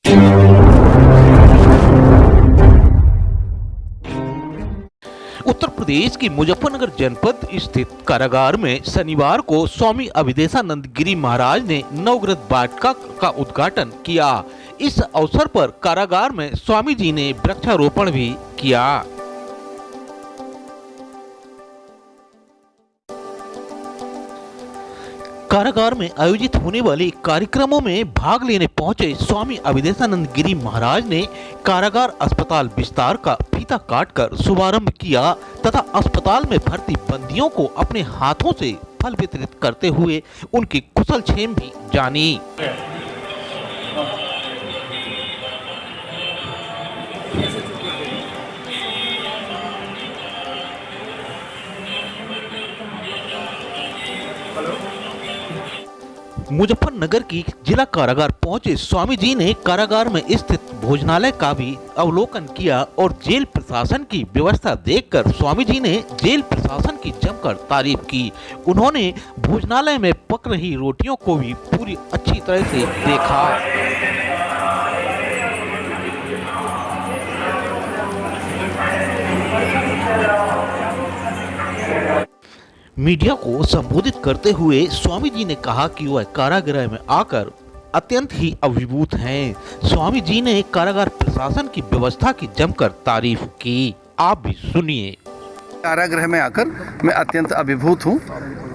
उत्तर प्रदेश की मुजफ्फरनगर जनपद स्थित कारागार में शनिवार को स्वामी अवधेशानंद गिरी महाराज ने नवग्रह वाटिका का उद्घाटन किया। इस अवसर पर कारागार में स्वामी जी ने वृक्षारोपण भी किया। कारागार में आयोजित होने वाले कार्यक्रमों में भाग लेने पहुंचे स्वामी अवधेशानंद गिरी महाराज ने कारागार अस्पताल विस्तार का फीता काटकर शुभारंभ किया तथा अस्पताल में भर्ती बंदियों को अपने हाथों से फल वितरित करते हुए उनकी कुशलक्षेम भी जानी। मुजफ्फरनगर की जिला कारागार पहुंचे स्वामी जी ने कारागार में स्थित भोजनालय का भी अवलोकन किया और जेल प्रशासन की व्यवस्था देखकर स्वामी जी ने जेल प्रशासन की जमकर तारीफ की। उन्होंने भोजनालय में पक रही रोटियों को भी पूरी अच्छी तरह से देखा। मीडिया को संबोधित करते हुए स्वामी जी ने कहा कि वह कारागृह में आकर अत्यंत ही अभिभूत हैं। स्वामी जी ने कारागार प्रशासन की व्यवस्था की जमकर तारीफ की। आप भी सुनिए। कारागृह में आकर मैं अत्यंत अभिभूत हूँ।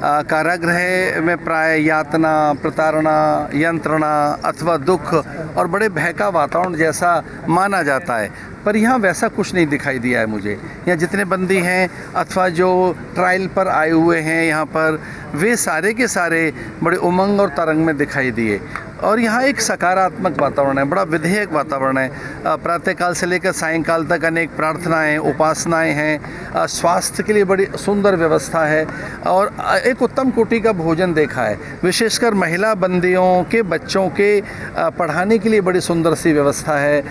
कारागृह में प्राय यातना, प्रताड़ना, यंत्रणा अथवा दुख और बड़े भय का वातावरण जैसा माना जाता है, पर यहाँ वैसा कुछ नहीं दिखाई दिया है मुझे। यहाँ जितने बंदी हैं अथवा जो ट्रायल पर आए हुए हैं यहाँ पर, वे सारे के सारे बड़े उमंग और तरंग में दिखाई दिए और यहाँ एक सकारात्मक वातावरण है, बड़ा विधेयक वातावरण है। प्रातःकाल से लेकर सायंकाल तक अनेक प्रार्थनाएं, उपासनाएं हैं। स्वास्थ्य के लिए बड़ी सुंदर व्यवस्था है और एक उत्तम कोटि का भोजन देखा है। विशेषकर महिला बंदियों के बच्चों के पढ़ाने के लिए बड़ी सुंदर सी व्यवस्था है,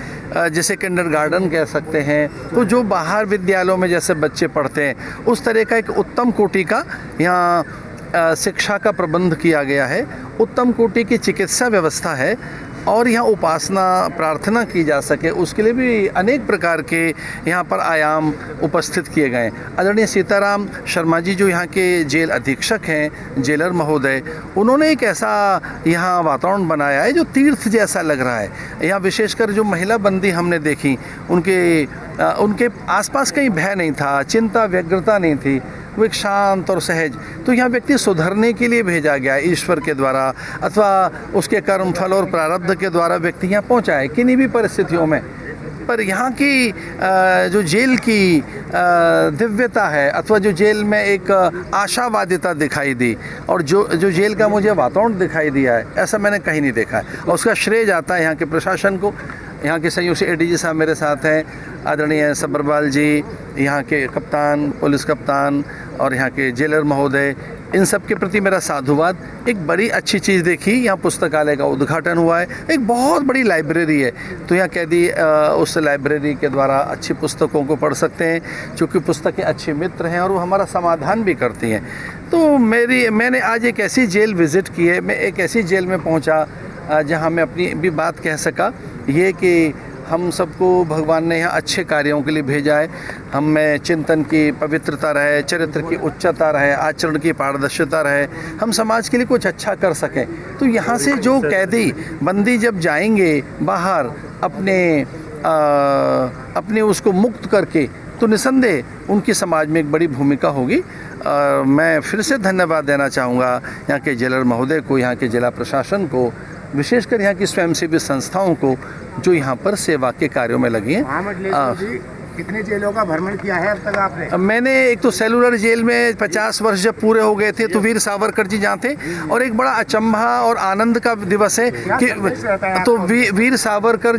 जिसे किंडरगार्टन कह सकते हैं। तो जो बाहर विद्यालयों में जैसे बच्चे पढ़ते हैं उस तरह का एक उत्तम कोटि का यहाँ शिक्षा का प्रबंध किया गया है। उत्तम कोटि की चिकित्सा व्यवस्था है और यहाँ उपासना, प्रार्थना की जा सके उसके लिए भी अनेक प्रकार के यहाँ पर आयाम उपस्थित किए गए। आदरणीय सीताराम शर्मा जी जो यहाँ के जेल अधीक्षक हैं, जेलर महोदय, उन्होंने एक ऐसा यहाँ वातावरण बनाया है जो तीर्थ जैसा लग रहा है। यहाँ विशेषकर जो महिला बंदी हमने देखी, उनके आसपास कहीं भय नहीं था, चिंता, व्यग्रता नहीं थी, वो एक शांत और सहज। तो यहाँ व्यक्ति सुधरने के लिए भेजा गया है ईश्वर के द्वारा अथवा उसके कर्म फल और प्रारब्ध के द्वारा व्यक्ति यहाँ पहुँचा है किन्हीं भी परिस्थितियों में। पर यहाँ की जो जेल की दिव्यता है अथवा जो जेल में एक आशावादिता दिखाई दी और जो जेल का मुझे वातावरण दिखाई दिया है, ऐसा मैंने कहीं नहीं देखा है और उसका श्रेय जाता है यहाँ के प्रशासन को। यहाँ के संयुक्त एडीजी साहब मेरे साथ हैं, आदरणीय सब्बरवाल जी, यहाँ के कप्तान, पुलिस कप्तान और यहाँ के जेलर महोदय, इन सब के प्रति मेरा साधुवाद। एक बड़ी अच्छी चीज़ देखी, यहाँ पुस्तकालय का उद्घाटन हुआ है। एक बहुत बड़ी लाइब्रेरी है, तो यहाँ कैदी उस लाइब्रेरी के द्वारा अच्छी पुस्तकों को पढ़ सकते हैं, क्योंकि पुस्तकें अच्छे मित्र हैं और वो हमारा समाधान भी करती हैं। तो मैंने आज एक ऐसी जेल विज़िट की है, मैं एक ऐसी जेल में पहुँचा जहाँ मैं अपनी भी बात कह सका, ये कि हम सबको भगवान ने यहाँ अच्छे कार्यों के लिए भेजा है। हम में चिंतन की पवित्रता रहे, चरित्र की उच्चता रहे, आचरण की पारदर्शिता रहे, हम समाज के लिए कुछ अच्छा कर सकें। तो यहाँ से जो कैदी बंदी जब जाएंगे बाहर अपने उसको मुक्त करके, तो निसंदेह उनकी समाज में एक बड़ी भूमिका होगी। मैं फिर से धन्यवाद देना चाहूँगा यहाँ के जेलर महोदय को, यहाँ के जिला प्रशासन को, विशेषकर यहाँ की स्वयंसेवी संस्थाओं को जो यहाँ पर सेवा के कार्यों में लगी हैं। कितने जेलों का भ्रमण किया है अब तक आपने? मैंने एक तो सेलुलर जेल में 50 वर्ष जब पूरे हो गए थे तो वीर सावरकर जी जहाँ थे, और एक बड़ा अचंभा और आनंद का दिवस है कि तो वीर सावरकर